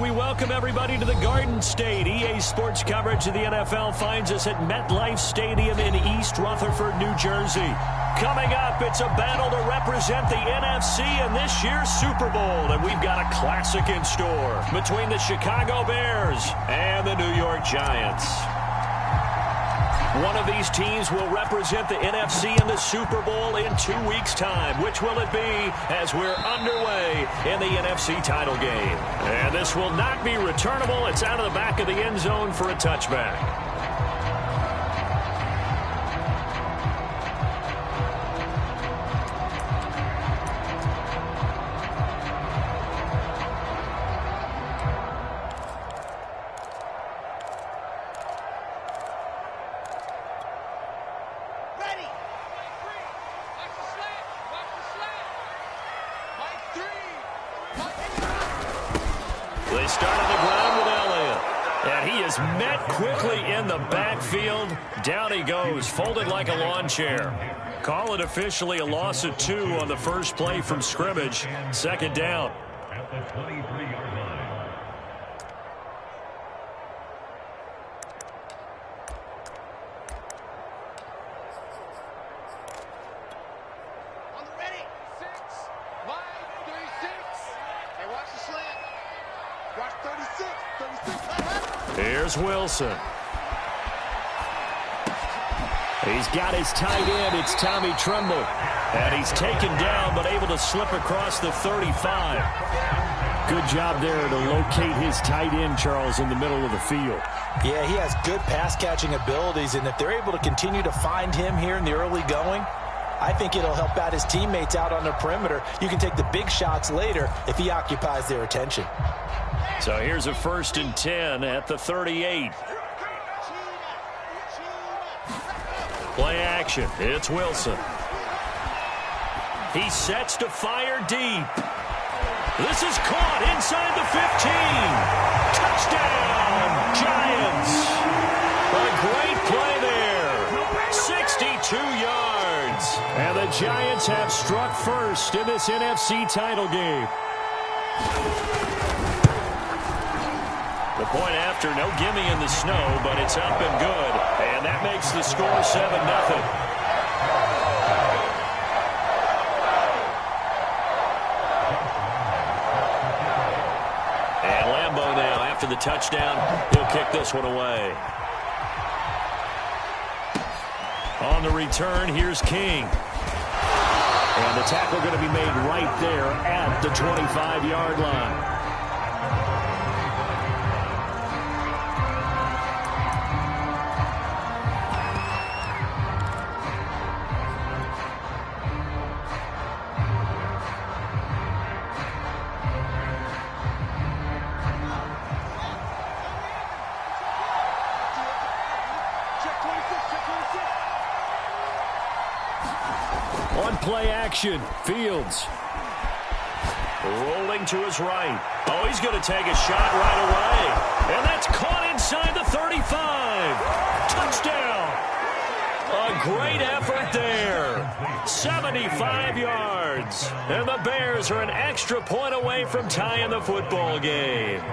We welcome everybody to the Garden State. EA Sports coverage of the NFL finds us at MetLife Stadium in East Rutherford, New Jersey. Coming up, it's a battle to represent the NFC in this year's Super Bowl. And we've got a classic in store between the Chicago Bears and the New York Giants. One of these teams will represent the NFC in the Super Bowl in 2 weeks' time. Which will it be as we're underway in the NFC title game? And this will not be returnable. It's out of the back of the end zone for a touchback. They start on the ground with Elliott. And he is met quickly in the backfield. Down he goes, folded like a lawn chair. Call it officially a loss of 2 on the first play from scrimmage. Second down. At the 23-yard line. On the ready. 6, wide, 36. Hey, watch the slant. Watch 36. 36. Here's Wilson. He's got his tight end. It's Tommy Tremble. And he's taken down but able to slip across the 35. Good job there to locate his tight end, Charles, in the middle of the field. Yeah, he has good pass-catching abilities, and if they're able to continue to find him here in the early going, I think it'll help out his teammates out on the perimeter. You can take the big shots later if he occupies their attention. So here's a 1st and 10 at the 38. Play action. It's Wilson. He sets to fire deep. This is caught inside the 15. Touchdown, Giants. A great play there. 62 yards. And the Giants have struck first in this NFC title game. The point after, no gimme in the snow, but it's up and good. And that makes the score 7-0. After the touchdown, he'll kick this one away. On the return, here's King. And the tackle going to be made right there at the 25-yard line. On play action, Fields. Rolling to his right. Oh, he's going to take a shot right away. And that's caught inside the 35. Touchdown. A great effort there. 75 yards. And the Bears are an extra point away from tying the football game.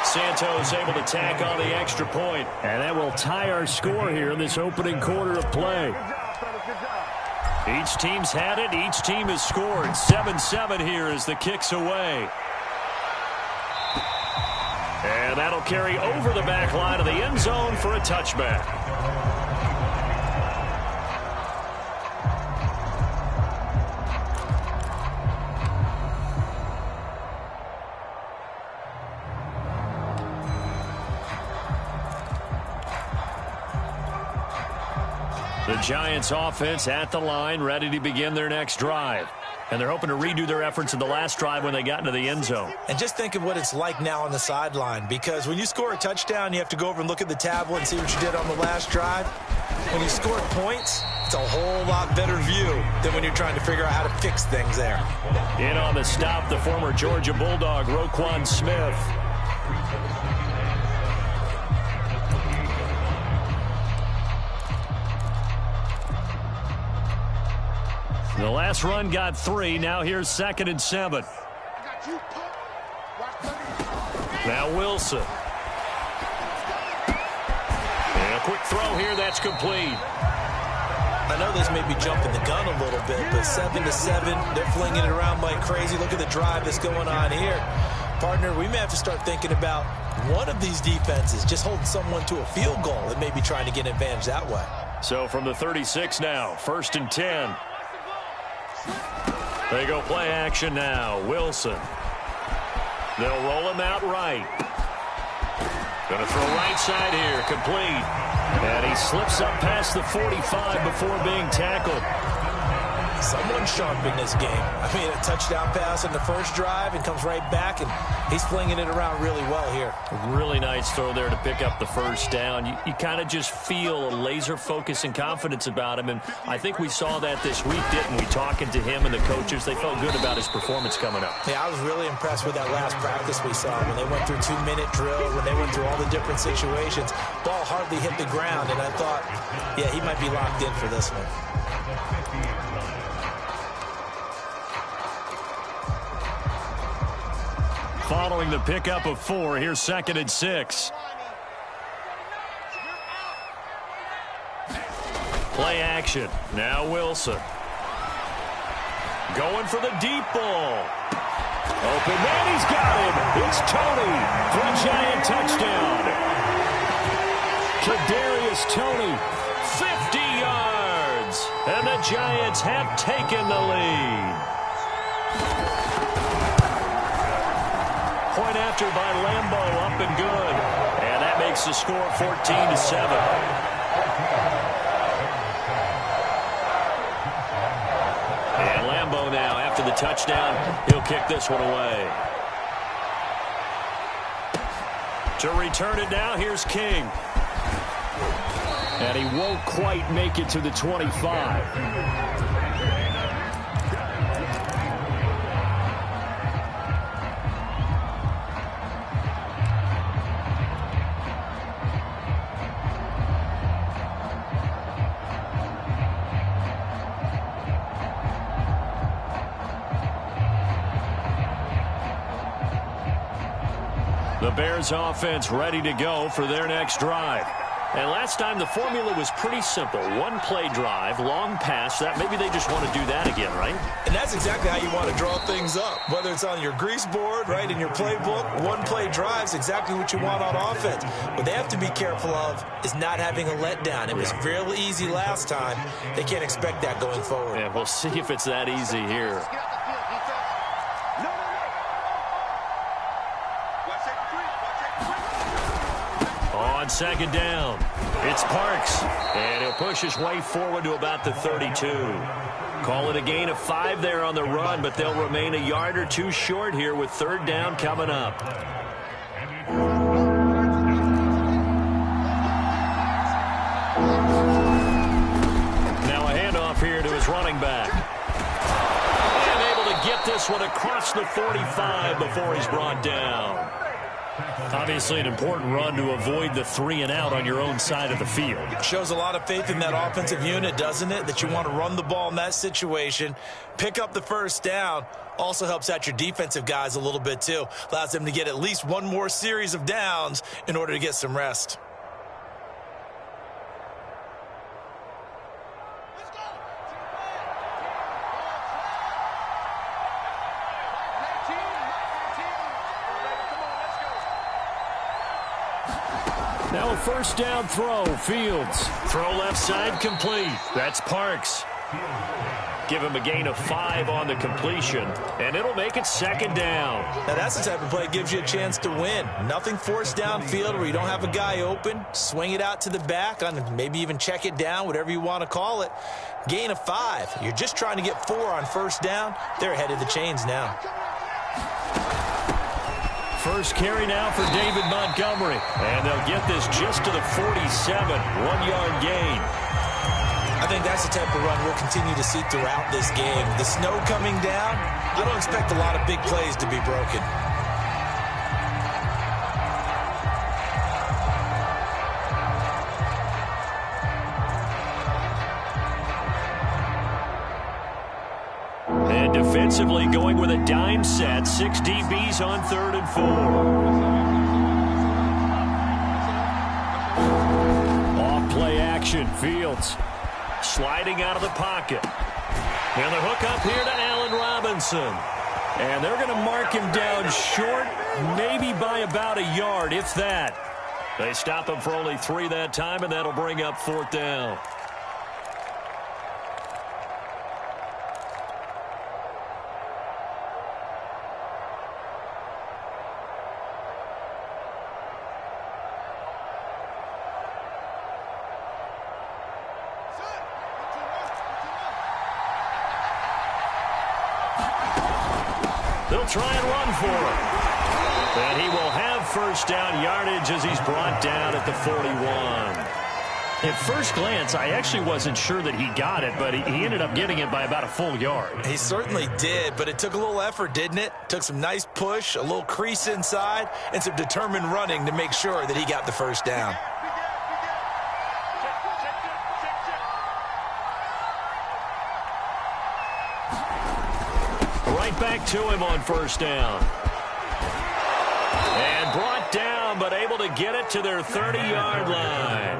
Santos able to tack on the extra point. And that will tie our score here in this opening quarter of play. Each team's had it. Each team has scored. 7-7 here as the kick's away. And that'll carry over the back line of the end zone for a touchback. The Giants offense at the line, ready to begin their next drive. And they're hoping to redo their efforts in the last drive when they got into the end zone. And just think of what it's like now on the sideline, because when you score a touchdown, you have to go over and look at the tablet and see what you did on the last drive. When you score points, it's a whole lot better view than when you're trying to figure out how to fix things there. In on the stop, the former Georgia Bulldog, Roquan Smith. The last run got 3. Now here's 2nd and 7. Now Wilson. And a quick throw here. That's complete. I know this may be jumping the gun a little bit, but 7-7, they're flinging it around like crazy. Look at the drive that's going on here. Partner, we may have to start thinking about one of these defenses just holding someone to a field goal and maybe trying to get an advantage that way. So from the 36 now, 1st and 10. They go play action now. Wilson. They'll roll him out right. Going to throw right side here. Complete. And he slips up past the 45 before being tackled. Someone's sharp in this game. I mean, a touchdown pass on the first drive and comes right back, and he's flinging it around really well here. Really nice throw there to pick up the first down. You kind of just feel a laser focus and confidence about him, and I think we saw that this week, didn't we? Talking to him and the coaches, they felt good about his performance coming up. Yeah, I was really impressed with that last practice we saw when they went through 2-minute drill, when they went through all the different situations. Ball hardly hit the ground, and I thought, yeah, he might be locked in for this one. Following the pickup of 4, here's 2nd and 6. Play action. Now Wilson. Going for the deep ball. Open man, he's got him. It's Tony for a Giant touchdown. Kadarius Toney, 50 yards. And the Giants have taken the lead. Point after by Lambo, up and good. And that makes the score 14-7. And Lambo now, after the touchdown, he'll kick this one away. To return it now, here's King. And he won't quite make it to the 25. The Bears offense ready to go for their next drive. And last time the formula was pretty simple. One play drive, long pass. That maybe they just want to do that again, right? And that's exactly how you want to draw things up. Whether it's on your grease board, right, in your playbook, one play drive is exactly what you want on offense. What they have to be careful of is not having a letdown. It was real easy last time. They can't expect that going forward. Yeah, we'll see if it's that easy here. On 2nd down, it's Parks, and he'll push his way forward to about the 32. Call it a gain of 5 there on the run, but they'll remain a yard or 2 short here with 3rd down coming up. Now a handoff here to his running back. And able to get this one across the 45 before he's brought down. Obviously an important run to avoid the 3 and out on your own side of the field. Shows a lot of faith in that offensive unit, doesn't it? That you want to run the ball in that situation, pick up the 1st down. Also helps out your defensive guys a little bit too. Allows them to get at least one more series of downs in order to get some rest. Now a 1st down throw. Fields. Throw left side complete. That's Parks. Give him a gain of 5 on the completion, and it'll make it 2nd down. Now that's the type of play that gives you a chance to win. Nothing forced downfield where you don't have a guy open. Swing it out to the back, on maybe even check it down, whatever you want to call it. Gain of 5. You're just trying to get 4 on 1st down. They're ahead of the chains now. First carry now for David Montgomery. And they'll get this just to the 47. 1-yard gain. I think that's the type of run we'll continue to see throughout this game. The snow coming down, I don't expect a lot of big plays to be broken. And defensively going with a dime set. 6 DBs on 3rd and 4. Off-play action. Fields sliding out of the pocket. And the hook up here to Allen Robinson. And they're going to mark him down short, maybe by about a yard, if that. They stop him for only 3 that time, and that'll bring up 4th down. They'll try and run for him. And he will have 1st down yardage as he's brought down at the 41. At first glance, I actually wasn't sure that he got it, but he ended up getting it by about a full yard. He certainly did, but it took a little effort, didn't it? Took some nice push, a little crease inside, and some determined running to make sure that he got the 1st down. Back to him on 1st down. And brought down, but able to get it to their 30-yard line.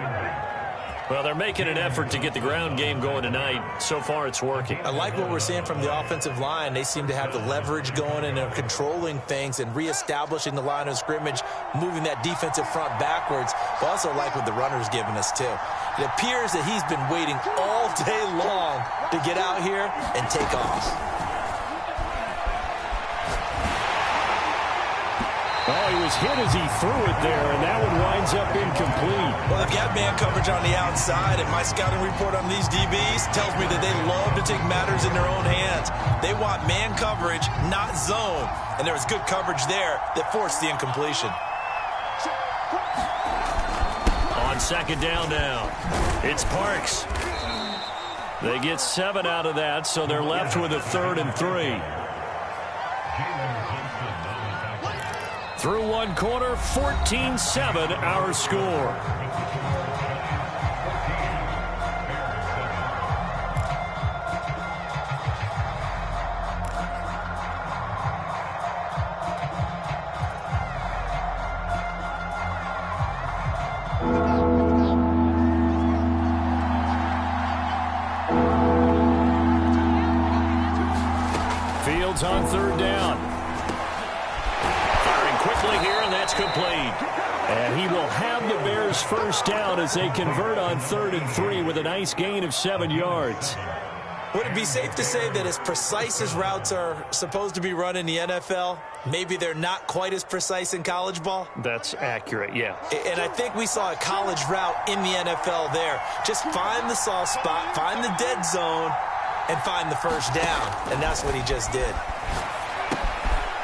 Well, they're making an effort to get the ground game going tonight. So far, it's working. I like what we're seeing from the offensive line. They seem to have the leverage going, and they're controlling things and reestablishing the line of scrimmage, moving that defensive front backwards. But I also like what the runner's giving us, too. It appears that he's been waiting all day long to get out here and take off. Oh, he was hit as he threw it there, and that one winds up incomplete. Well, they've got man coverage on the outside, and my scouting report on these DBs tells me that they love to take matters in their own hands. They want man coverage, not zone, and there was good coverage there that forced the incompletion. On 2nd down now, it's Parks. They get 7 out of that, so they're left with a 3rd and 3. Through 1 quarter, 14-7 our score. Fields on 3rd down. Here, and that's complete. And he will have the Bears' 1st down as they convert on 3rd and 3 with a nice gain of 7 yards. Would it be safe to say that as precise as routes are supposed to be run in the NFL, maybe they're not quite as precise in college ball? That's accurate, yeah. And I think we saw a college route in the NFL there. Just find the soft spot, find the dead zone, and find the 1st down. And that's what he just did.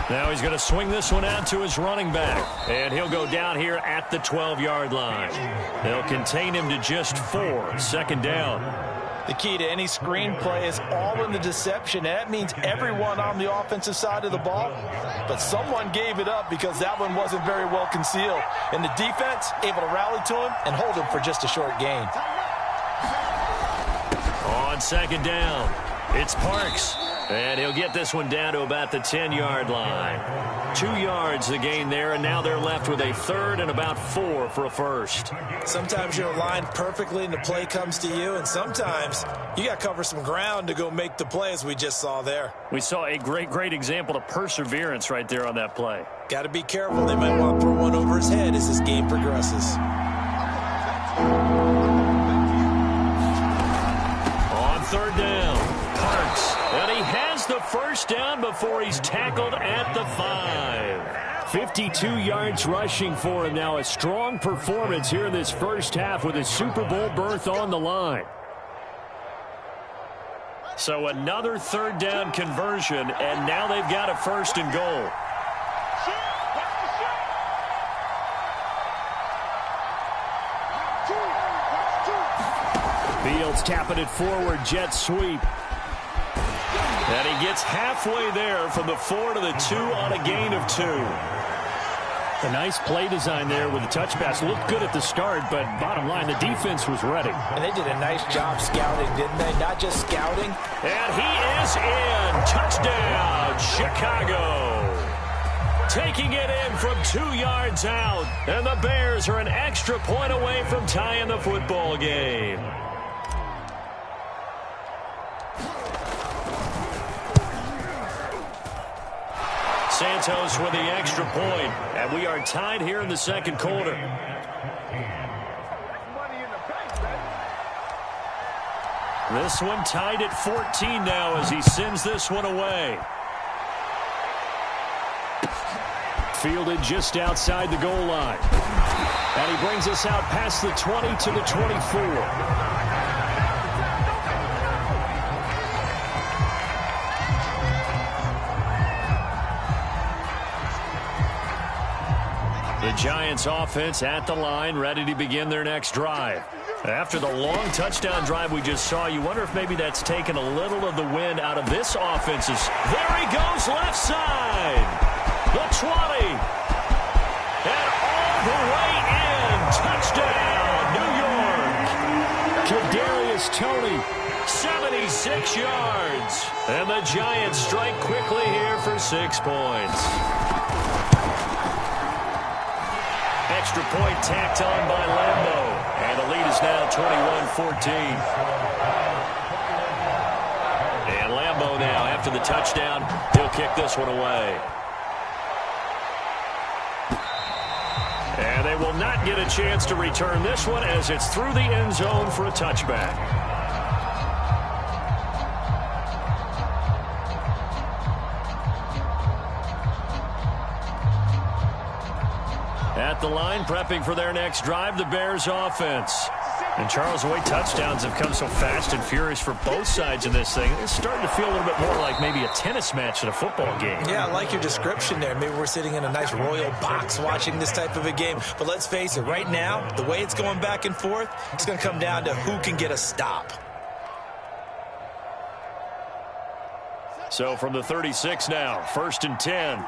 Now he's going to swing this one out to his running back. And he'll go down here at the 12-yard line. They'll contain him to just 4. 2nd down. The key to any screen play is all in the deception. That means everyone on the offensive side of the ball. But someone gave it up because that one wasn't very well concealed. And the defense able to rally to him and hold him for just a short gain. On 2nd down, it's Parks. And he'll get this one down to about the 10-yard line. 2 yards the gain there, and now they're left with a 3rd and about 4 for a 1st. Sometimes you're aligned perfectly and the play comes to you, and sometimes you got to cover some ground to go make the play, as we just saw there. We saw a great example of perseverance right there on that play. Got to be careful. They might want to throw one over his head as this game progresses. On 3rd down, Parks. And he has the 1st down before he's tackled at the 5. 52 yards rushing for him now. A strong performance here in this 1st half with a Super Bowl berth on the line. So another 3rd down conversion, and now they've got a 1st and goal. Fields tapping it forward, jet sweep. And he gets halfway there from the 4 to the 2 on a gain of 2. A nice play design there with the touch pass. Looked good at the start, but bottom line, the defense was ready. And they did a nice job scouting, didn't they? Not just scouting. And he is in. Touchdown, Chicago. Taking it in from 2 yards out. And the Bears are an extra point away from tying the football game. Santos with the extra point, and we are tied here in the second quarter. This one tied at 14 now as he sends this one away. Fielded just outside the goal line. And he brings us out past the 20 to the 24. The Giants offense at the line, ready to begin their next drive. After the long touchdown drive we just saw, you wonder if maybe that's taken a little of the wind out of this offense. There he goes, left side. The 20. And all the way in. Touchdown, New York. Kadarius Toney, 76 yards. And the Giants strike quickly here for 6 points. Extra point tacked on by Lambeau. And the lead is now 21-14. And Lambeau now, after the touchdown, he'll kick this one away. And they will not get a chance to return this one as it's through the end zone for a touchback. At the line, prepping for their next drive, the Bears offense. And Charles, the way touchdowns have come so fast and furious for both sides in this thing, it's starting to feel a little bit more like maybe a tennis match than a football game. Yeah, I like your description there. Maybe we're sitting in a nice royal box watching this type of a game. But let's face it, right now, the way it's going back and forth, it's going to come down to who can get a stop. So from the 36 now, 1st and 10.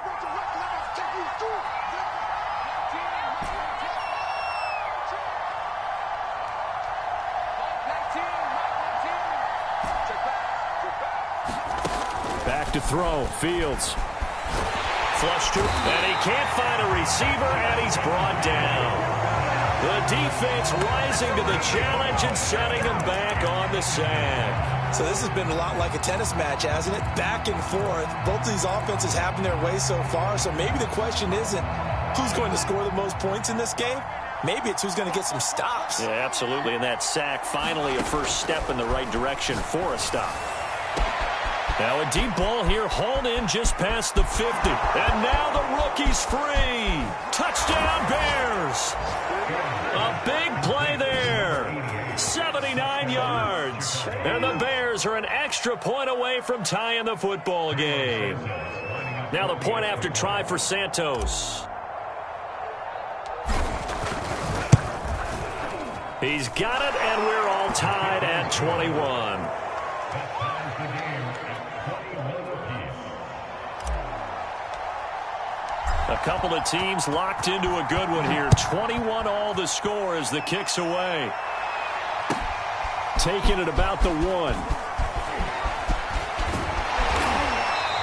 Back to throw, Fields. Flush to, and he can't find a receiver, and he's brought down. The defense rising to the challenge and setting him back on the sack. So this has been a lot like a tennis match, hasn't it? Back and forth. Both of these offenses having their way so far, so maybe the question isn't who's going to score the most points in this game. Maybe it's who's going to get some stops. Yeah, absolutely, and that sack finally a first step in the right direction for a stop. Now a deep ball here, hauled in just past the 50. And now the rookie's free. Touchdown, Bears. A big play there. 79 yards. And the Bears are an extra point away from tying the football game. Now the point after try for Santos. He's got it, and we're all tied at 21. A couple of teams locked into a good one here. 21 all the score as the kick's away. Taking it about the 1.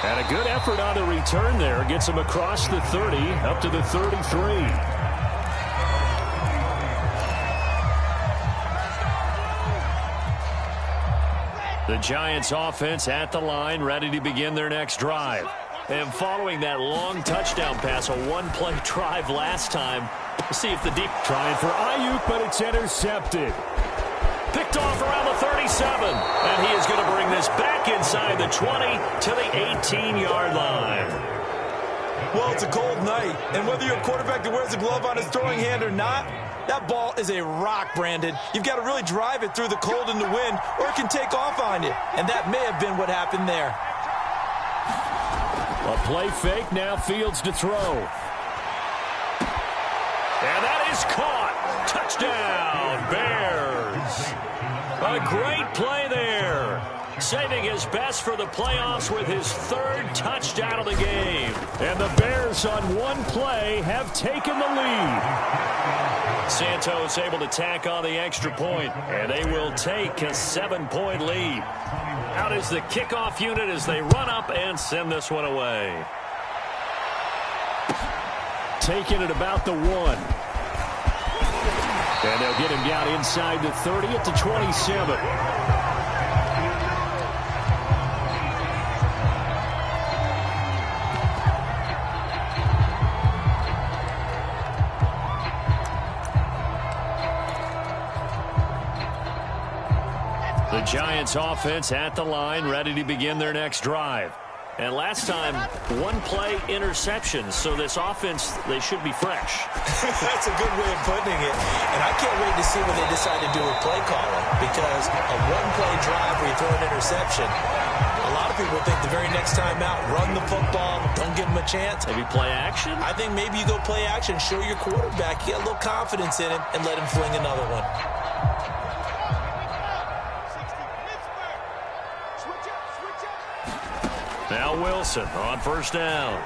And a good effort on the return there. Gets him across the 30, up to the 33. The Giants offense at the line, ready to begin their next drive. And following that long touchdown pass, a one-play drive last time. Let's see if the deep... Trying for Ayuk, but it's intercepted. Picked off around the 37. And he is going to bring this back inside the 20 to the 18-yard line. Well, it's a cold night, and whether you're a quarterback that wears a glove on his throwing hand or not, that ball is a rock, Brandon. You've got to really drive it through the cold and the wind, or it can take off on you. And that may have been what happened there. A play fake, now Fields to throw. And that is caught. Touchdown, Bears. A great play there. saving his best for the playoffs with his third touchdown of the game. And the Bears on one play have taken the lead. Santos able to tack on the extra point, and they will take a 7-point lead. Out is the kickoff unit as they run up and send this one away. Taking it about the 1. And they'll get him down inside the 30 at the 27. The Giants offense at the line, ready to begin their next drive. And last time, one-play interception. So this offense, they should be fresh. That's a good way of putting it. And I can't wait to see what they decide to do with play calling. Because a one-play drive where you throw an interception, a lot of people think the very next time out, run the football, don't give them a chance. Maybe play action? I think maybe you go play action, show your quarterback, get a little confidence in him, and let him fling another one. Now Wilson on first down.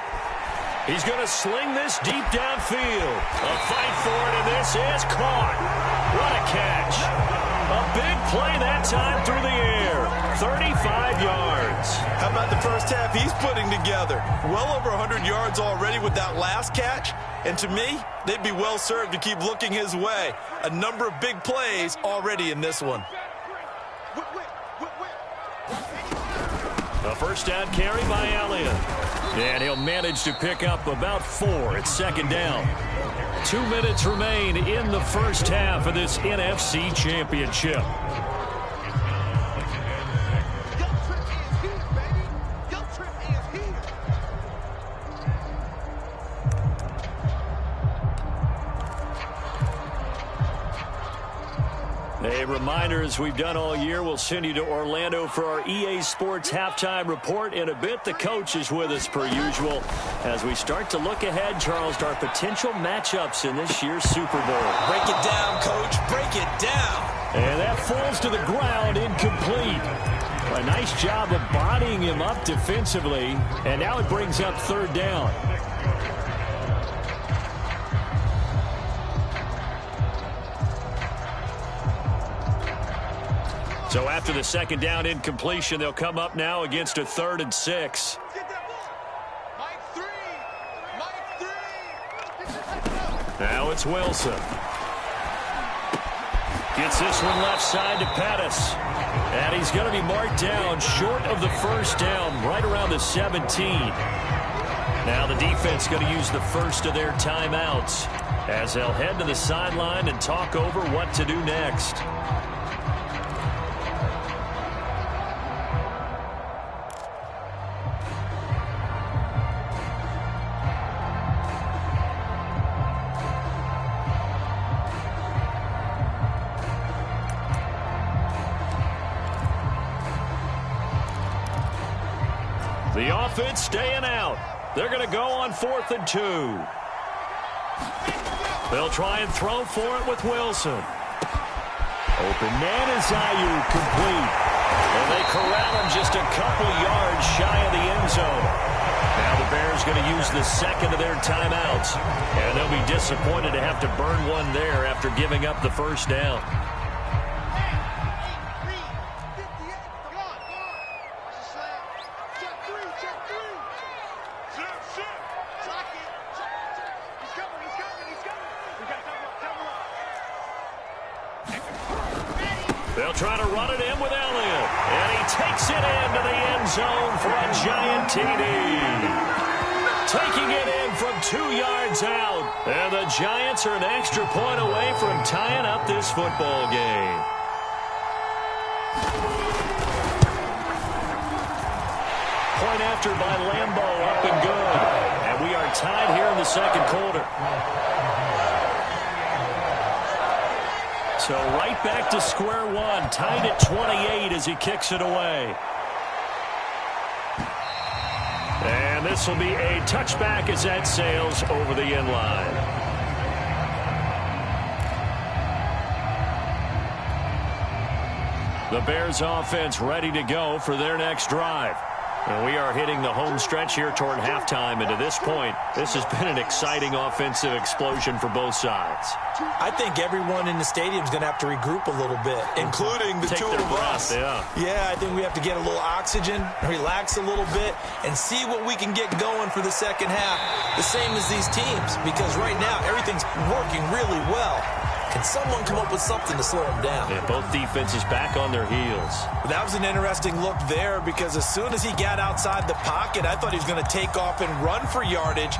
He's going to sling this deep downfield. A fight for it, and this is caught. What a catch. A big play that time through the air. 35 yards. How about the first half he's putting together? Well over 100 yards already with that last catch. And to me, they'd be well served to keep looking his way. A number of big plays already in this one. A first down carry by Elliott. And he'll manage to pick up about 4 at second down. 2 minutes remain in the first half of this NFC Championship. A reminder, as we've done all year, we'll send you to Orlando for our EA Sports halftime report. In a bit, the coach is with us per usual as we start to look ahead, Charles, to our potential matchups in this year's Super Bowl. Break it down, Coach. Break it down. And that falls to the ground, incomplete. A nice job of bodying him up defensively, and now it brings up third down. So after the second down incompletion, they'll come up now against a 3rd and 6. Now it's Wilson. Gets this one left side to Pettis. And he's going to be marked down short of the first down, right around the 17. Now the defense going to use the first of their timeouts as they'll head to the sideline and talk over what to do next. The offense staying out. They're going to go on 4th and 2. They'll try and throw for it with Wilson. Open man is Ayuk, complete. And they corral him just a couple yards shy of the end zone. Now the Bears going to use the second of their timeouts. And they'll be disappointed to have to burn one there after giving up the first down. They'll try to run it in with Elliott. And he takes it into the end zone for a giant TD. Taking it in from 2 yards out. And the Giants are an extra point away from tying up this football game. Point after by Lambeau, up and good. And we are tied here in the second quarter. So right back to square one, tied at 28 as he kicks it away. And this will be a touchback as that sails over the end line. The Bears offense ready to go for their next drive. And we are hitting the home stretch here toward halftime, and to this point, this has been an exciting offensive explosion for both sides. I think everyone in the stadium is going to have to regroup a little bit, including the two of us. Yeah, I think we have to get a little oxygen, relax a little bit, and see what we can get going for the second half, the same as these teams, because right now everything's working really well. Can someone come up with something to slow them down? Yeah, both defenses back on their heels. That was an interesting look there because as soon as he got outside the pocket, I thought he was going to take off and run for yardage.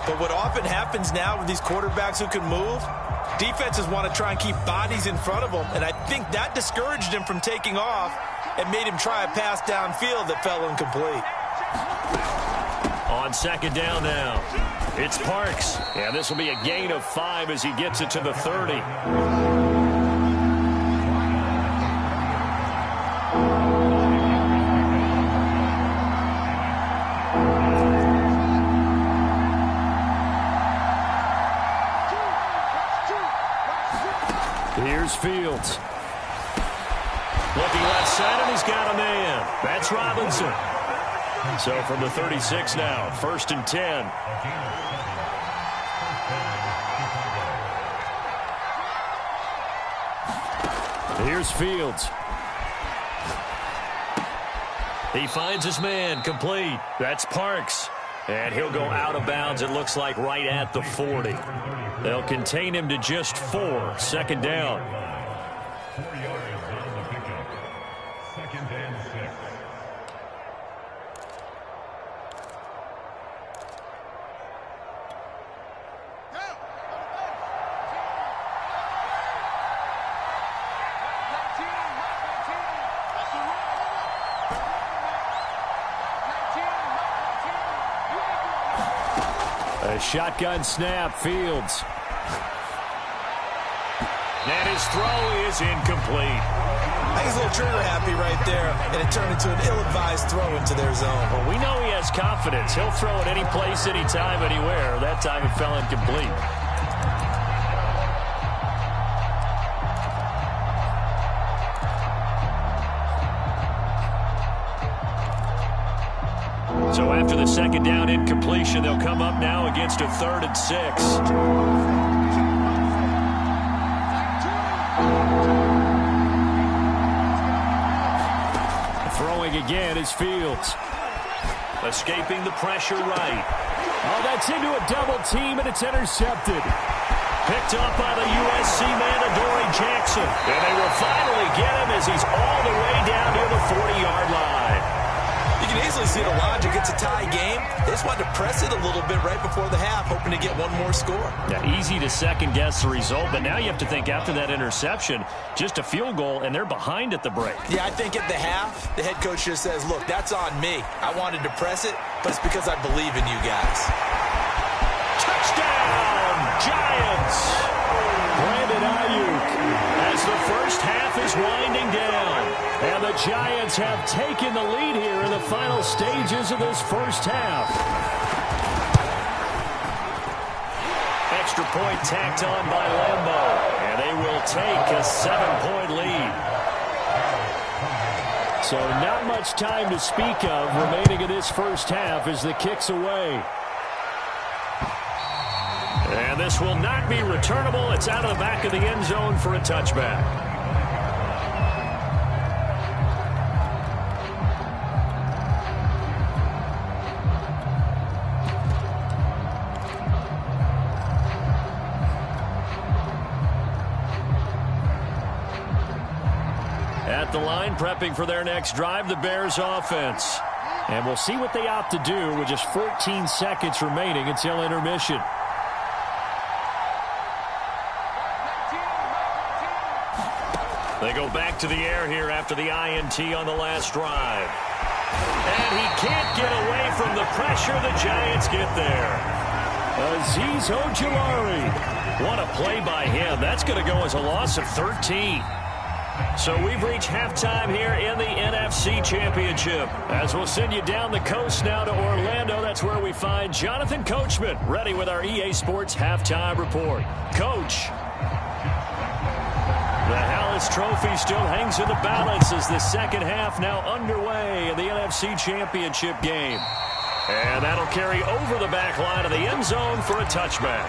But what often happens now with these quarterbacks who can move, defenses want to try and keep bodies in front of them. And I think that discouraged him from taking off and made him try a pass downfield that fell incomplete. On second down now, it's Parks. Yeah, this will be a gain of 5 as he gets it to the 30. Here's Fields. Looking left side, and he's got a man. That's Robinson. So from the 36 now, 1st and 10. Here's Fields. He finds his man, complete. That's Parks. And he'll go out of bounds, it looks like, right at the 40. They'll contain him to just 4. 2nd down. 4 yards on the pickup. 2nd and 6. A shotgun snap, Fields. And his throw is incomplete. I think he's a little trigger happy right there, and it turned into an ill-advised throw into their zone. Well, we know he has confidence. He'll throw it any place, anytime, anywhere. That time it fell incomplete. So after the 2nd down incompletion, they'll come up now against a 3rd and 6. Throwing again is Fields. Escaping the pressure right. Oh, that's into a double team, and it's intercepted. Picked up by the USC man, Adoree Jackson. And they will finally get him as he's all the way down near the 40-yard line. You can easily see the logic. It's a tie game. They just wanted to press it a little bit right before the half, hoping to get one more score. Yeah, easy to second-guess the result, but now you have to think after that interception, just a field goal, and they're behind at the break. Yeah, I think at the half, the head coach just says, look, that's on me. I wanted to press it, but it's because I believe in you guys. Touchdown, Giants! Brandon Ayuk, as the first half is winding down. And the Giants have taken the lead here in the final stages of this first half. Extra point tacked on by Lambeau. And they will take a 7-point lead. So not much time to speak of remaining in this first half as the kick's away. And this will not be returnable. It's out of the back of the end zone for a touchback. At the line, prepping for their next drive, the Bears offense. And we'll see what they opt to do with just 14 seconds remaining until intermission. They go back to the air here after the INT on the last drive. And he can't get away from the pressure. The Giants get there. Azeez Ojulari. What a play by him. That's going to go as a loss of 13. So we've reached halftime here in the NFC Championship. As we'll send you down the coast now to Orlando, that's where we find Jonathan Coachman ready with our EA Sports Halftime Report. Coach, the hell Norris Trophy still hangs in the balance as the second half now underway in the NFC Championship game. And that'll carry over the back line of the end zone for a touchback.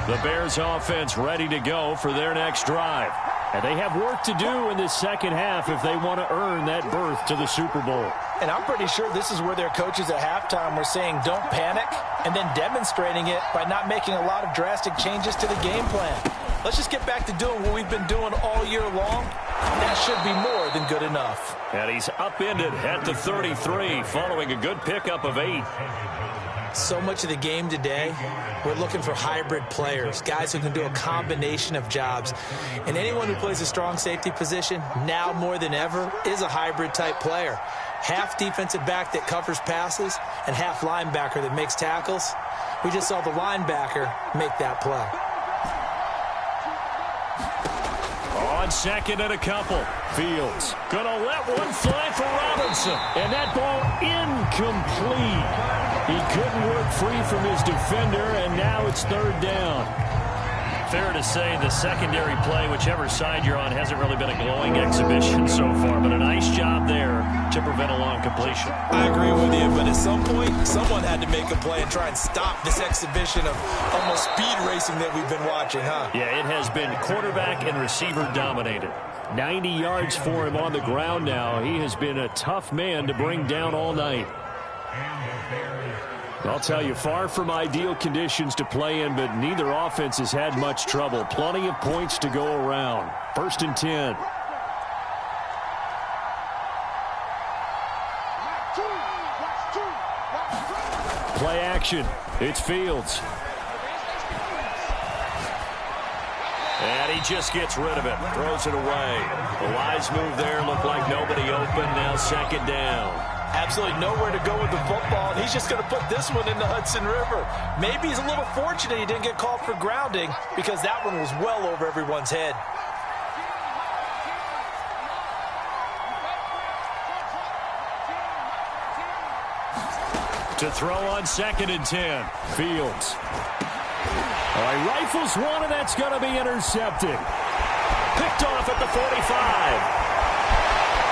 The Bears offense ready to go for their next drive. And they have work to do in this second half if they want to earn that berth to the Super Bowl. And I'm pretty sure this is where their coaches at halftime were saying don't panic, and then demonstrating it by not making a lot of drastic changes to the game plan. Let's just get back to doing what we've been doing all year long. That should be more than good enough. And he's upended at the 33 following a good pickup of 8. So much of the game today, we're looking for hybrid players, guys who can do a combination of jobs. And anyone who plays a strong safety position, now more than ever, is a hybrid type player. Half defensive back that covers passes and half linebacker that makes tackles. We just saw the linebacker make that play. On second and a couple. Fields gonna let one fly for Robinson. And that ball incomplete. He couldn't work free from his defender, and now it's third down. Fair to say the secondary play, whichever side you're on, hasn't really been a glowing exhibition so far, but a nice job there to prevent a long completion. I agree with you, but at some point, someone had to make a play and try and stop this exhibition of almost speed racing that we've been watching, huh? Yeah, it has been quarterback and receiver dominated. 90 yards for him on the ground now. He has been a tough man to bring down all night. I'll tell you, far from ideal conditions to play in, but neither offense has had much trouble. Plenty of points to go around. 1st and 10. Play action. It's Fields. And he just gets rid of it. Throws it away. A wise move there. Looked like nobody open. Now second down. Absolutely nowhere to go with the football, and he's just going to put this one in the Hudson River. Maybe he's a little fortunate he didn't get called for grounding, because that one was well over everyone's head. To throw on 2nd and 10. Fields. All right, rifles one, and that's going to be intercepted. Picked off at the 45.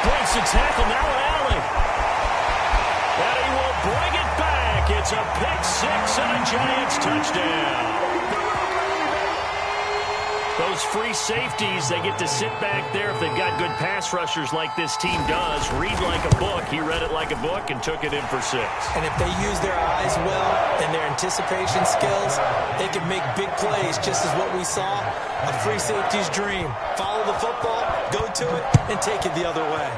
Breaks the tackle, now an alley. And he will bring it back. It's a pick 6 and a Giants touchdown. Those free safeties, they get to sit back there if they've got good pass rushers like this team does. Read like a book. He read it like a book and took it in for 6. And if they use their eyes well and their anticipation skills, they can make big plays, just as what we saw, a free safety's dream. Follow the football, go to it, and take it the other way.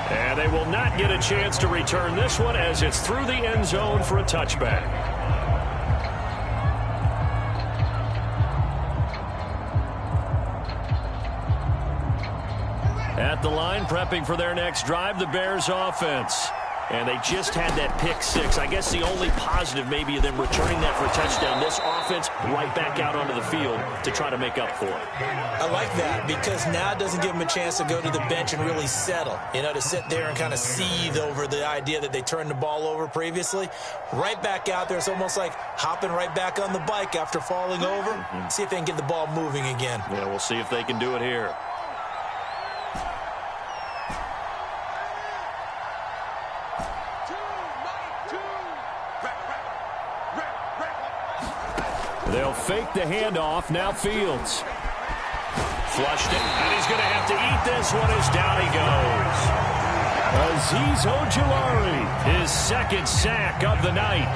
And they will not get a chance to return this one as it's through the end zone for a touchback. At the line, prepping for their next drive, the Bears offense. And they just had that pick 6. I guess the only positive maybe of them returning that for a touchdown. This offense right back out onto the field to try to make up for it. I like that because now it doesn't give them a chance to go to the bench and really settle. You know, to sit there and kind of seethe over the idea that they turned the ball over previously. Right back out there. It's almost like hopping right back on the bike after falling over. See if they can get the ball moving again. Yeah, we'll see if they can do it here. They'll fake the handoff. Now Fields. Flushed it, and he's going to have to eat this one as down he goes. Azeez Ojulari, his 2nd sack of the night.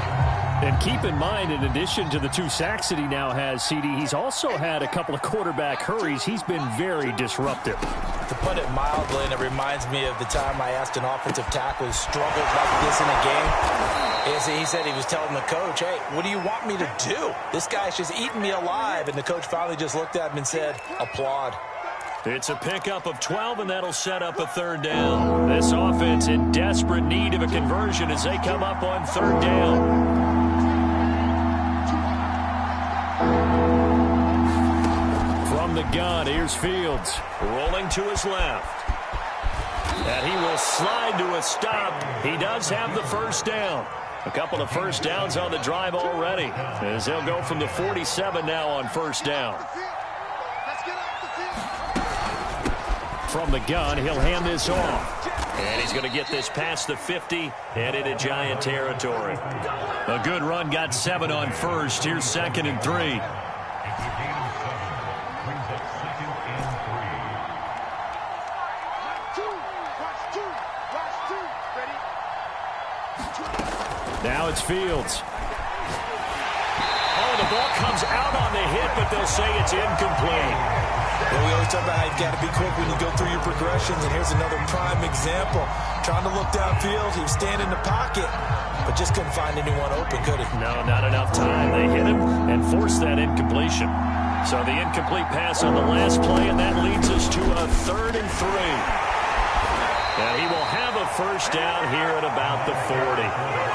And keep in mind, in addition to the 2 sacks that he now has, CD, he's also had a couple of quarterback hurries. He's been very disruptive. To put it mildly, and it reminds me of the time I asked an offensive tackle who struggled like this in a game. He said he was telling the coach, hey, what do you want me to do? This guy's just eating me alive. And the coach finally just looked at him and said, applaud. It's a pickup of 12, and that'll set up a 3rd down. This offense in desperate need of a conversion as they come up on 3rd down. From the the gun, here's Fields. Rolling to his left. And he will slide to a stop. He does have the first down. A couple of first downs on the drive already, as he'll go from the 47 now on first down. From the gun, he'll hand this off. And he's going to get this past the 50 and into Giant territory. A good run, got 7 on first. Here's 2nd and 3. Now it's Fields. Oh, the ball comes out on the hit, but they'll say it's incomplete. Well, we always talk about how you've got to be quick when you go through your progressions, and here's another prime example. Trying to look downfield, he was standing in the pocket, but just couldn't find anyone open, could he? No, not enough time. They hit him and forced that incompletion. So the incomplete pass on the last play, and that leads us to a 3rd and 3. And he will have a first down here at about the 40.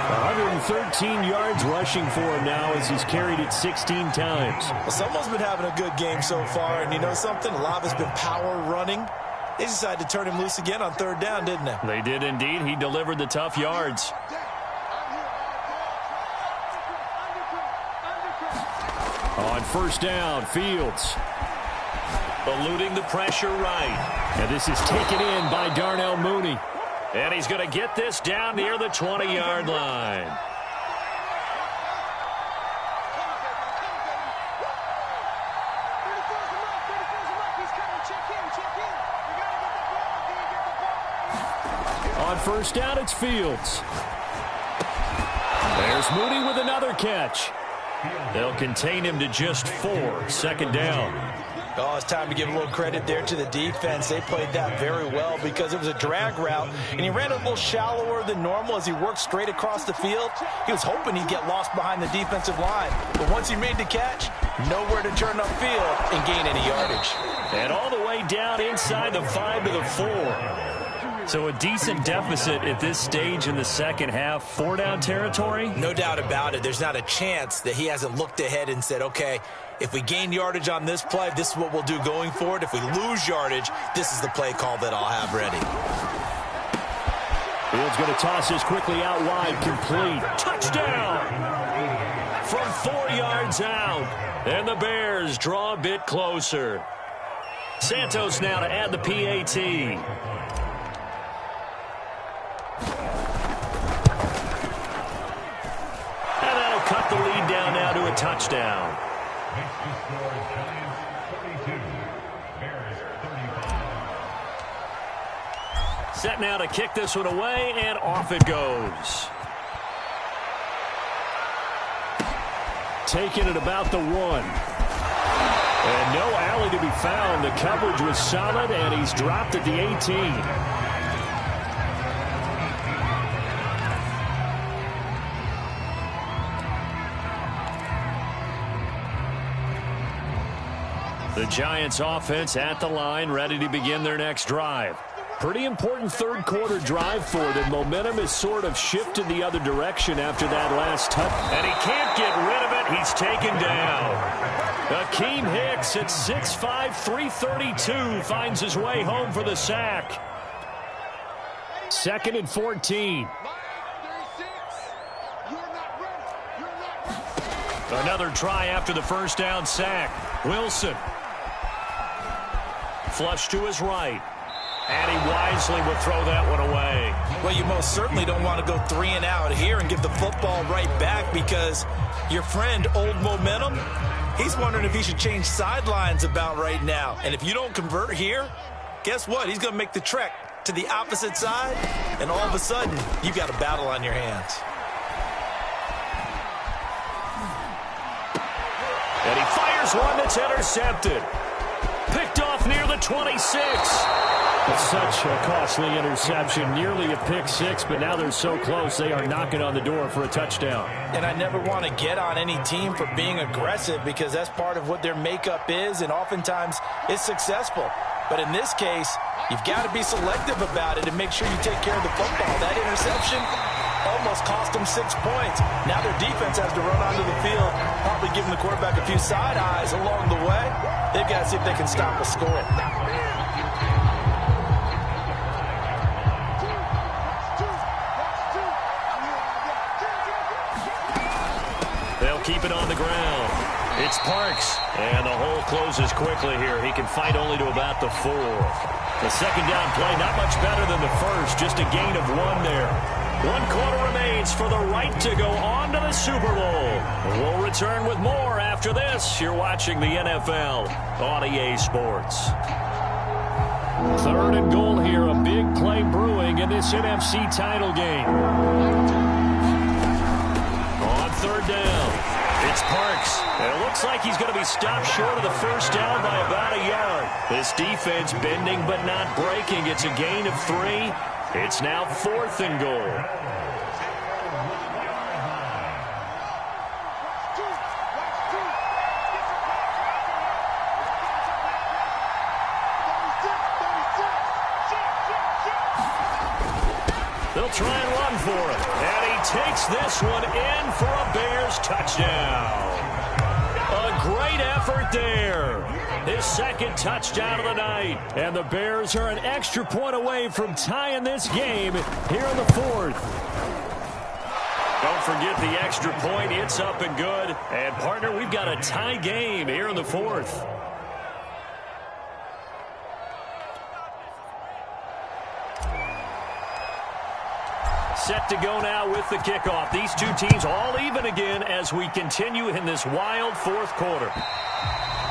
113 yards rushing for him now as he's carried it 16 times. Well, someone's been having a good game so far, and you know something? A lot has been power running. They decided to turn him loose again on 3rd down, didn't they? They did indeed. He delivered the tough yards. On first down, Fields. Eluding the pressure right. And this is taken in by Darnell Mooney. And he's going to get this down near the 20-yard line. On first down, it's Fields. There's Mooney with another catch. They'll contain him to just 4. 2nd down. Oh, it's time to give a little credit there to the defense. They played that very well because it was a drag route, and he ran a little shallower than normal as he worked straight across the field. He was hoping he'd get lost behind the defensive line, but once he made the catch, nowhere to turn upfield and gain any yardage. And all the way down inside the 5 to the 4. So a decent deficit at this stage in the second half. 4-down territory? No doubt about it. There's not a chance that he hasn't looked ahead and said, okay, if we gain yardage on this play, this is what we'll do going forward. If we lose yardage, this is the play call that I'll have ready. Fields going to toss this quickly out wide, complete. Touchdown! From 4 yards out. And the Bears draw a bit closer. Santos now to add the PAT. Cut the lead down now to a touchdown. Next to score, Giants 32, Bears 35. Set now to kick this one away, and off it goes. Taken at about the 1. And no alley to be found. The coverage was solid, and he's dropped at the 18. The Giants offense at the line, ready to begin their next drive. Pretty important 3rd quarter drive for them. Momentum has sort of shifted the other direction after that last touch. And he can't get rid of it. He's taken down. Akeem Hicks at 6'5", 332 finds his way home for the sack. 2nd and 14. Another try after the first down sack. Wilson. Flush to his right. And he wisely will throw that one away. Well, you most certainly don't want to go 3 and out here and give the football right back because your friend, Old Momentum, he's wondering if he should change sidelines about right now. And if you don't convert here, guess what? He's going to make the trek to the opposite side, and all of a sudden, you've got a battle on your hands. And he fires one that's intercepted. Picked off near the 26. Such a costly interception, nearly a pick 6, but now they're so close they are knocking on the door for a touchdown. And I never want to get on any team for being aggressive because that's part of what their makeup is, and oftentimes it's successful. But in this case, you've got to be selective about it and make sure you take care of the football. That interception, almost cost them 6 points. Now their defense has to run onto the field, probably giving the quarterback a few side eyes along the way. They've got to see if they can stop a score. They'll keep it on the ground. It's Parks, and the hole closes quickly here. He can fight only to about the 4. The second down play, not much better than the first, just a gain of 1 there. 1 quarter remains for the right to go on to the Super Bowl. We'll return with more after this. You're watching the NFL on EA Sports. 3rd and goal here, a big play brewing in this NFC title game. On 3rd down, it's Parks. And it looks like he's going to be stopped short of the first down by about a yard. This defense bending but not breaking. It's a gain of 3. It's now 4th and goal. They'll try and run for it. And he takes this one in for a Bears touchdown. A great effort there. His 2nd touchdown of the night. And the Bears are an extra point away from tying this game here in the 4th. Don't forget the extra point. It's up and good. And, partner, we've got a tie game here in the 4th. Set to go now with the kickoff. These two teams all even again as we continue in this wild 4th quarter.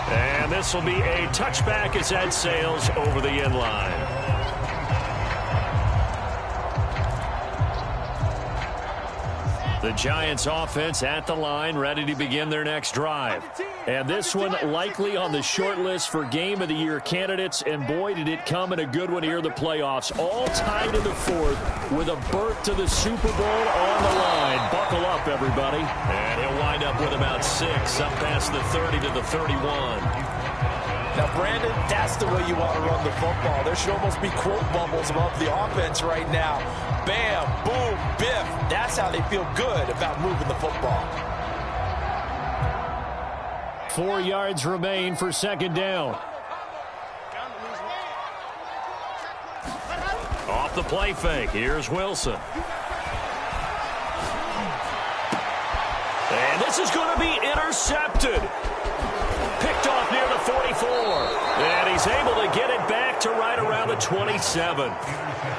And this will be a touchback as that sails over the end line. The Giants offense at the line, ready to begin their next drive. And this one likely on the short list for Game of the Year candidates. And boy, did it come in a good one here in the playoffs. All tied in the 4th with a berth to the Super Bowl on the line. Buckle up, everybody. And he'll wind up with about 6, up past the 30 to the 31. Now, Brandon, that's the way you want to run the football. There should almost be quote bubbles above the offense right now. Bam, boom, biff. That's how they feel good about moving the football. 4 yards remain for 2nd down. Off the play fake. Here's Wilson. And this is going to be intercepted. Picked off near the 44. And he's able to get it back to right around the 27.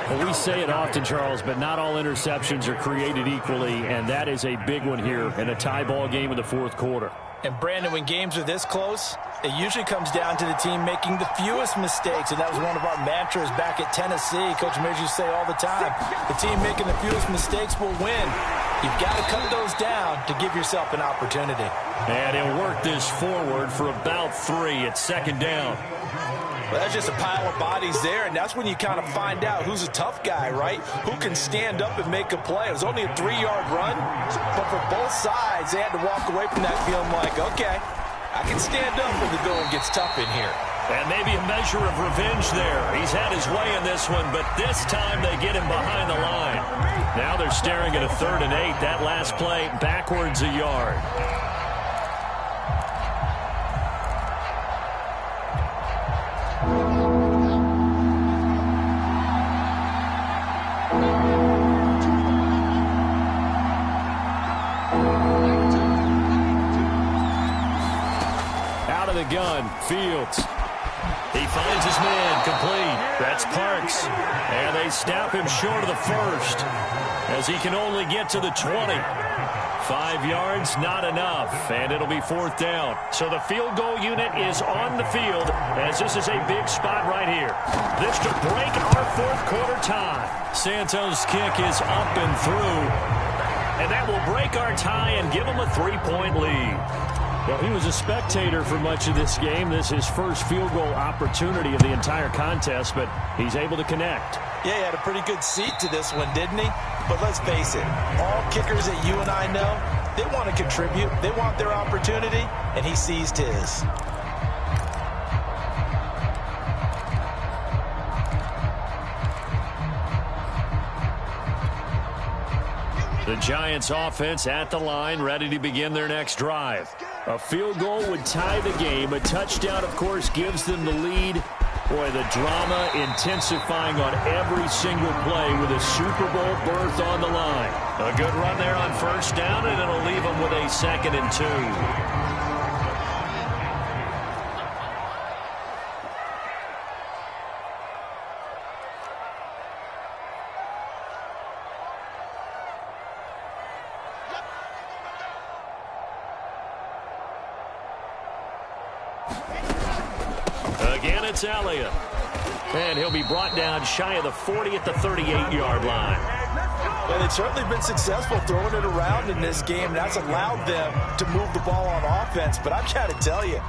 Well, we say it often, Charles, but not all interceptions are created equally, and that is a big one here in a tie ball game in the 4th quarter. And, Brandon, when games are this close, it usually comes down to the team making the fewest mistakes, and that was one of our mantras back at Tennessee. Coach Mears used to say all the time, the team making the fewest mistakes will win. You've got to cut those down to give yourself an opportunity. And he'll work this forward for about 3 at 2nd down. Well, that's just a pile of bodies there, and that's when you kind of find out who's a tough guy, right? Who can stand up and make a play. It was only a 3-yard run, but for both sides, they had to walk away from that feeling like, okay, I can stand up when the going gets tough in here. And maybe a measure of revenge there. He's had his way in this one, but this time they get him behind the line. Now they're staring at a 3rd and 8. That last play backwards a yard. Out of the gun, Fields. He finds his man, complete. That's Parks. And they snap him short of the 1st as he can only get to the 20. 5 yards, not enough, and it'll be 4th down. So the field goal unit is on the field as this is a big spot right here. This to break our 4th quarter tie. Santos' kick is up and through, and that will break our tie and give them a 3-point lead. Well, he was a spectator for much of this game. This is his first field goal opportunity of the entire contest, but he's able to connect. Yeah, he had a pretty good seat to this one, didn't he? But let's face it, all kickers that you and I know, they want to contribute. They want their opportunity, and he seized his. The Giants offense at the line, ready to begin their next drive. A field goal would tie the game. A touchdown, of course, gives them the lead. Boy, the drama intensifying on every single play with a Super Bowl berth on the line. A good run there on first down, and it'll leave them with a 2nd and 2. Again, it's Elliott. And he'll be brought down shy of the 40 at the 38-yard line. Well, they've certainly been successful throwing it around in this game. That's allowed them to move the ball on offense. But I've got to tell you,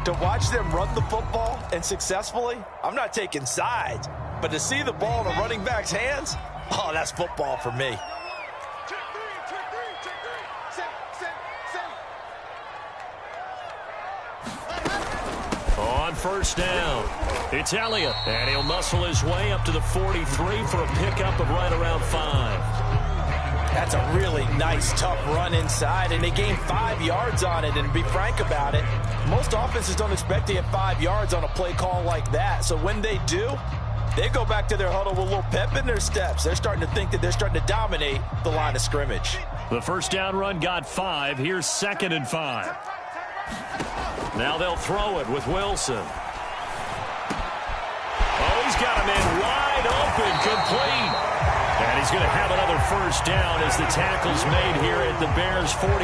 to watch them run the football and successfully, I'm not taking sides. But to see the ball in a running back's hands, oh, that's football for me. On first down, it's Elliott, and he'll muscle his way up to the 43 for a pickup of right around 5. That's a really nice, tough run inside, and they gained 5 yards on it. And to be frank about it, most offenses don't expect to get 5 yards on a play call like that. So when they do, they go back to their huddle with a little pep in their steps. They're starting to think that they're starting to dominate the line of scrimmage. The first down run got 5. Here's 2nd and 5. Now they'll throw it with Wilson. Oh, he's got him in wide open, complete. And he's going to have another first down as the tackle's made here at the Bears' 43.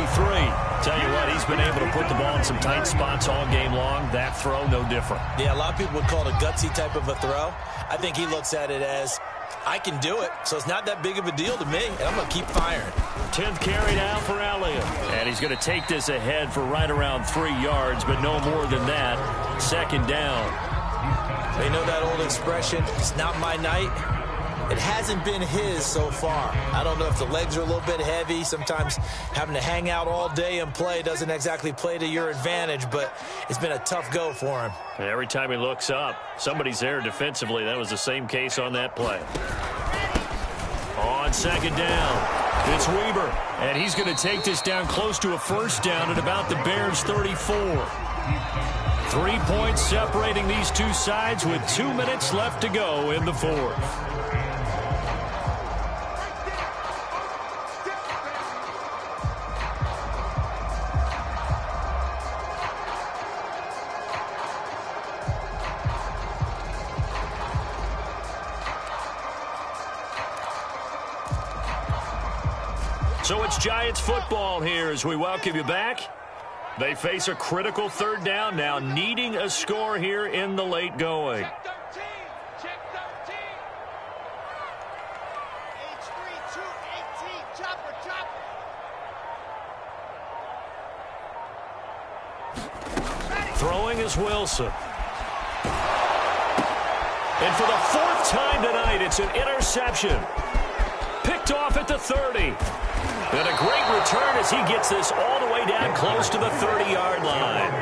Tell you what, he's been able to put the ball in some tight spots all game long. That throw, no different. Yeah, a lot of people would call it a gutsy type of a throw. I think he looks at it as, I can do it, so it's not that big of a deal to me, and I'm going to keep firing. 10th carry down for Elliott. And he's going to take this ahead for right around 3 yards, but no more than that. 2nd down. They know that old expression, it's not my night. It hasn't been his so far. I don't know if the legs are a little bit heavy. Sometimes having to hang out all day and play doesn't exactly play to your advantage, but it's been a tough go for him. And every time he looks up, somebody's there defensively. That was the same case on that play. On 2nd down, it's Weber. And he's going to take this down close to a first down at about the Bears' 34. 3 points separating these two sides with 2 minutes left to go in the 4th. So it's Giants football here as we welcome you back. They face a critical 3rd down now, needing a score here in the late going. Check 13. Check 13. H3, 2, 18. Chopper, chopper. Throwing is Wilson. And for the 4th time tonight, it's an interception. Picked off at the 30. And a great return as he gets this all the way down close to the 30-yard line.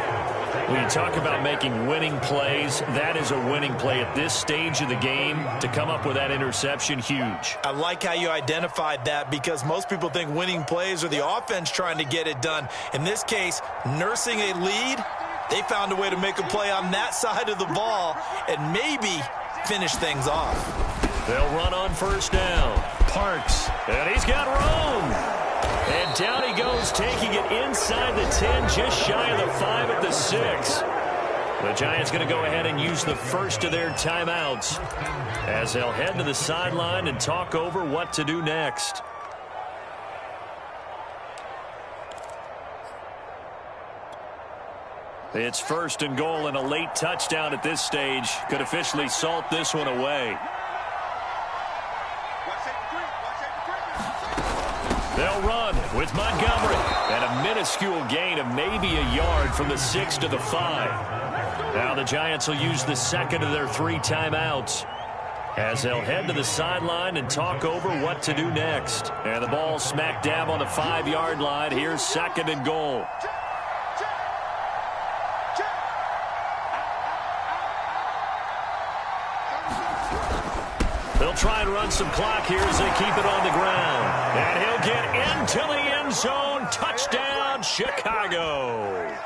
When you talk about making winning plays, that is a winning play at this stage of the game. To come up with that interception, huge. I like how you identified that because most people think winning plays are the offense trying to get it done. In this case, nursing a lead, they found a way to make a play on that side of the ball and maybe finish things off. They'll run on first down. Parks, and he's got room. And down he goes, taking it inside the 10, just shy of the 5 at the 6. The Giants going to go ahead and use the first of their timeouts as they'll head to the sideline and talk over what to do next. It's 1st and goal, and a late touchdown at this stage could officially salt this one away. They'll run with Montgomery. And a minuscule gain of maybe a yard from the 6 to the 5. Now the Giants will use the 2nd of their 3 timeouts as they'll head to the sideline and talk over what to do next. And the ball smack dab on the 5-yard line. Here's 2nd and goal. They'll try and run some clock here as they keep it on the ground. And he'll get into the end zone. Touchdown, Chicago.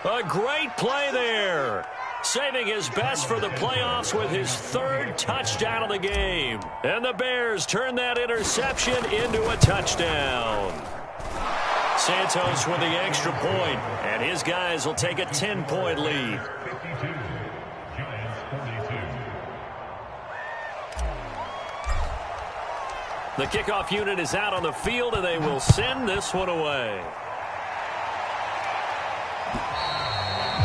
A great play there. Saving his best for the playoffs with his third touchdown of the game. And the Bears turn that interception into a touchdown. Santos with the extra point, and his guys will take a 10-point lead. 52, Giants 42. The kickoff unit is out on the field, and they will send this one away.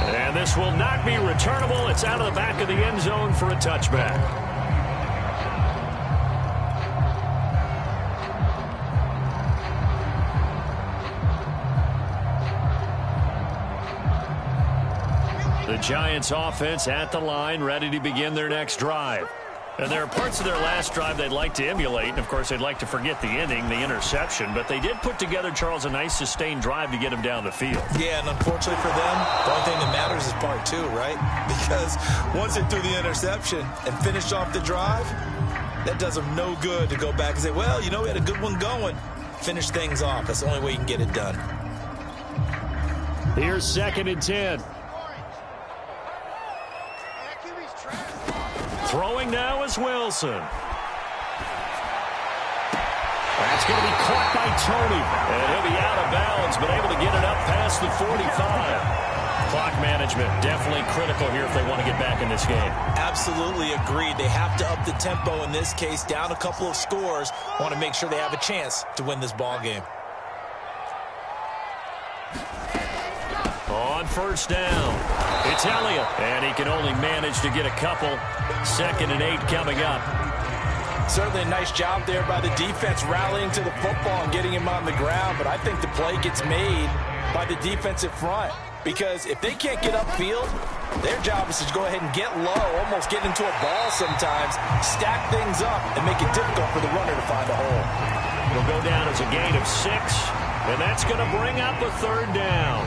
And this will not be returnable. It's out of the back of the end zone for a touchback. The Giants offense at the line, ready to begin their next drive. And there are parts of their last drive they'd like to emulate. And, of course, they'd like to forget the ending, the interception. But they did put together, Charles, a nice sustained drive to get him down the field. Yeah, and unfortunately for them, the only thing that matters is part two, right? Because once they threw the interception and finished off the drive, that does them no good to go back and say, well, you know, we had a good one going. Finish things off. That's the only way you can get it done. Here's 2nd and 10. Throwing now is Wilson. That's going to be caught by Tony. And he'll be out of bounds, but able to get it up past the 45. Clock management definitely critical here if they want to get back in this game. Absolutely agreed. They have to up the tempo in this case, down a couple of scores. Want to make sure they have a chance to win this ball game. On first down, it's Elliott, and he can only manage to get a couple. 2nd and 8 coming up. Certainly a nice job there by the defense rallying to the football and getting him on the ground, but I think the play gets made by the defensive front because if they can't get upfield, their job is to go ahead and get low, almost get into a ball sometimes, stack things up, and make it difficult for the runner to find a hole. It'll go down as a gain of 6, and that's going to bring up a 3rd down.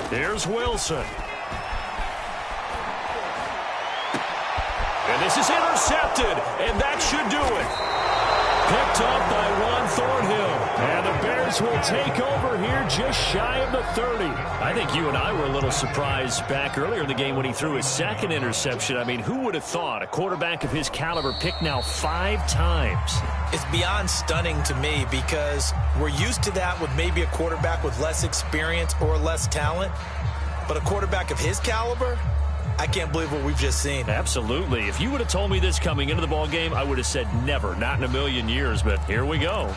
Here's Wilson. And this is intercepted, and that should do it. Picked up by Ron Thornhill. And the Bears will take over here just shy of the 30. I think you and I were a little surprised back earlier in the game when he threw his 2nd interception. I mean, who would have thought a quarterback of his caliber picked now 5 times? It's beyond stunning to me because we're used to that with maybe a quarterback with less experience or less talent. But a quarterback of his caliber, I can't believe what we've just seen. Absolutely. If you would have told me this coming into the ball game, I would have said never, not in a million years. But here we go.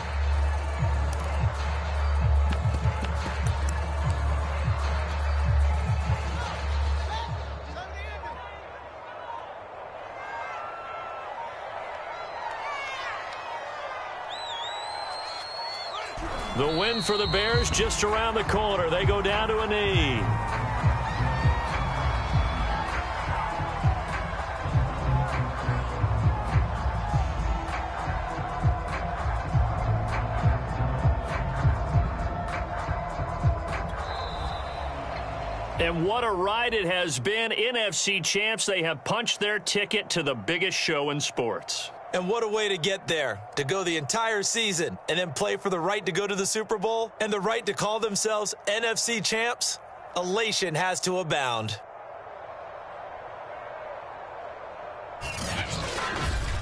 The win for the Bears just around the corner. They go down to a knee. And what a ride it has been. NFC champs, they have punched their ticket to the biggest show in sports. And what a way to get there, to go the entire season and then play for the right to go to the Super Bowl and the right to call themselves NFC champs. Elation has to abound.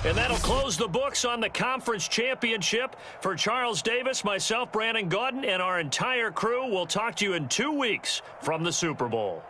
And that'll close the books on the conference championship. For Charles Davis, myself, Brandon Gaudin, and our entire crew, we'll talk to you in 2 weeks from the Super Bowl.